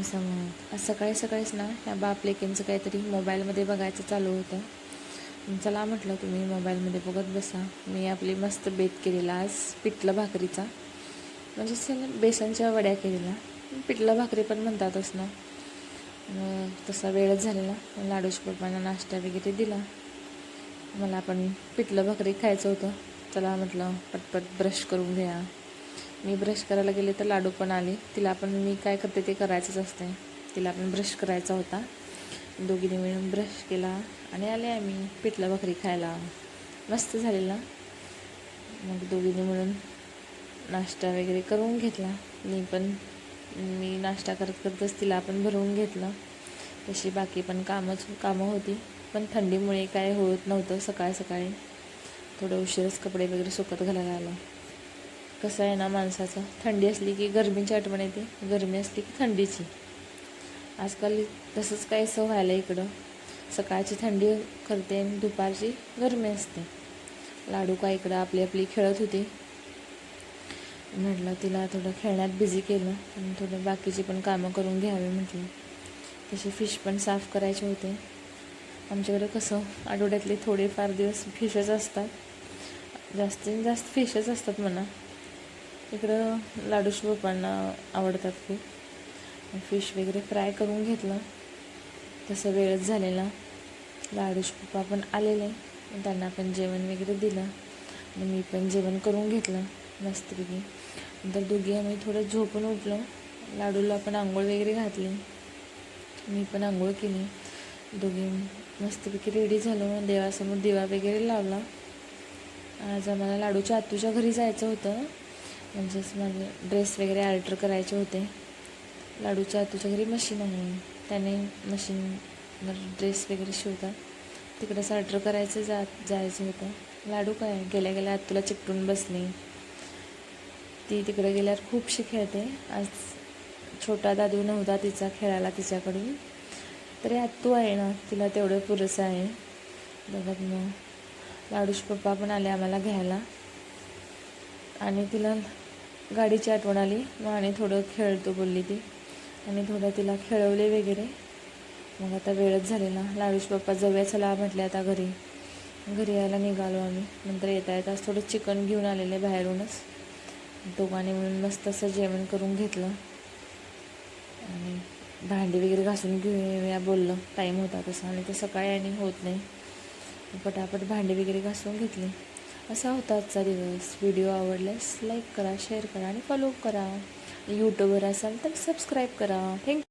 असं मग आज सकाळी सकाळीच ना ह्या बाप लेकींचं काहीतरी मोबाईलमध्ये बघायचं चालू होतं. चला म्हटलं तुम्ही मोबाईलमध्ये बघत बसा. मी आपली मस्त बेत केलेला आज पिठलं भाकरीचा, म्हणजे बेसनच्या वड्या केलेल्या, पिठलं भाकरी पण म्हणतातच ना. मग तसा वेळच झालेला, लाडूच्या पप्पांना नाश्ता वगैरे दिला. मला पण पिठलं भाकरी खायचं होतं. चला म्हटलं पटपट ब्रश करून घ्या. मी ब्रश करायला गेले तर लाडू पण आले. तिला पण मी काय करते ते करायचंच असते. तिला पण ब्रश करायचा होता. दोघींनी मिळून ब्रश केला आणि आले आम्ही पिठलं भाकरी खायला. मस्त झालेला. मग दोघींनी मिळून नाश्ता वगैरे करून घेतला. मी नाश्ता करत करतच तिला पण भरवून घेतलं. तशी बाकी पण कामं होती, पण थंडीमुळे काय होत नव्हतं. सकाळी थोडं उशीरच कपडे वगैरे सुकत घालायला आलं. कसं आहे ना माणसाचं, थंडी असली की गरमीची आठवण येते, गरमी असली की थंडीची. आजकाल तसंच काहीसं व्हायला इकडं. सकाळची थंडी करते आणि दुपारची गरमी असते. लाडू काय इकडं आपली खेळत होती. म्हटलं तिला थोडं खेळण्यात बिझी केलं आणि थोडं बाकीची पण कामं करून घ्यावी म्हटलं. तसे फिश पण साफ करायचे होते. आमच्याकडे कसं आठवड्यातले थोडेफार दिवस फिशच असतात. जास्तीत जास्त फिशच असतात म्हणा. इकडं लाडूच्या पप्पांना आवडतात खूप. फिश वगैरे फ्राय करून घेतलं. तसं वेळच झालेला. लाडूचे पप्पा पण आलेले, त्यांना पण जेवण वगैरे दिलं. मग मी पण जेवण करून घेतलं मस्तपैकी. नंतर दोघी आम्ही थोडं झोपून उठलो. लाडूला पण आंघोळ वगैरे घातली, मी पण आंघोळ केली. दोघी मस्तपैकी रेडी झालो. देवासमोर दिवा वगैरे लावला. आज आम्हाला लाडूच्या आत्तूच्या घरी जायचं होतं, म्हणजेच माझे ड्रेस वगैरे ऑर्डर करायचे होते. लाडूच्या आत्तूच्या घरी मशीन आहे, त्याने मशीनवर ड्रेस वगैरे शिवतात. तिकडेच ऑर्डर करायचं जायचं होतं. लाडू काय गेल्या गेल्या आत्तूला चिकटून बसली. ती तिकडे गेल्यावर खूपशी खेळते. आज छोटा दादू नव्हता तिचा खेळायला तिच्याकडून, तरी आत्तू आहे ना, तिला तेवढं पुरेसं आहे. बघत मग लाडूचे पप्पा पण आले आम्हाला घ्यायला आणि तिला गाडीची आठवण आली. मग आणि थोडं खेळतो बोलली ती, आणि थोडं तिला खेळवले वगैरे. मग आता वेळच झालेला. लाडूचे पप्पा जाऊया चला म्हटले आता घरी यायला निघालो आम्ही. नंतर येताच थोडं चिकन घेऊन आलेले बाहेरूनच. दोघांनी मिळून मस्त असं जेवण करून घेतलं आणि भांडी वगैरे घासून घेऊया बोललं. टाईम होता तसा, आणि ते सकाळी आणि होत नाही. पटापट भांडी वगैरे घासून घेतली. असा होता आजचा दिवस. व्हिडिओ आवडल्यास लाईक करा, शेअर करा आणि फॉलो करा. यूट्यूबवर असाल तर सबस्क्राईब करा. थँक्यू.